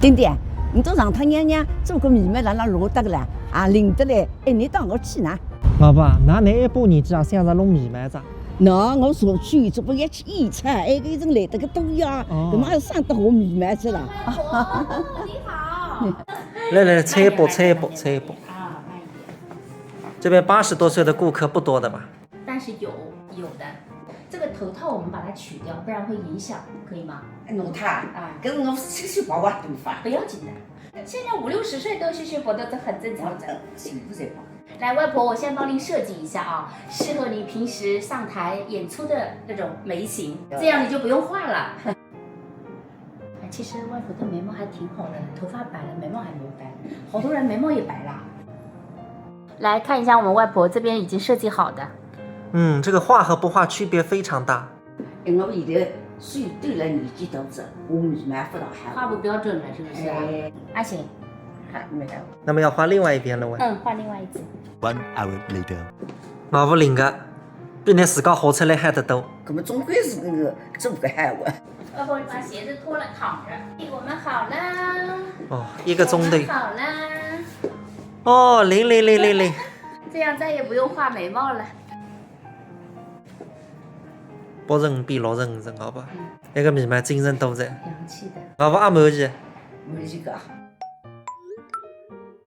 丁丁，你到上趟娘娘做个面膜让那落得个啦，啊，领得来，哎，你当我去拿。老婆，那你一把年纪啊，想着弄面膜子？那我社区做不一去验测，哎，个人来得个多呀，干嘛要上得我面膜去了？你好，来，测一波。啊，慢一点。这边80多岁的顾客不多的吧？但是有的，这个头套我们把它取掉，不然会影响，可以吗？弄他啊，可是我修修薄薄头发，不要紧的，现在50、60岁都修薄的，这很正常的。幸福才好。来，外婆，我先帮您设计一下啊，适合你平时上台演出的那种眉形，这样你就不用画了。其实外婆的眉毛还挺好的，头发白了，眉毛还没白，好多人眉毛也白了。来看一下我们外婆这边已经设计好的。这个画和不画区别非常大。哎，我现在虽然对了年纪大子，我面膜不大好。画不标准了，是不是啊？哎，阿行，还没有。那么要画另外一边了喂。画另外一只。 1 hour later. 老婆领个，比你自个画出来还得多。那么总归是那个做个好我。外婆，你把鞋子脱了，躺着。我们好啦。哦，1个钟头。好啦。哦，领。这样再也不用画眉毛了。80比65人，好吧？那个面膜精神多着。洋气的。老婆阿毛去。没几个。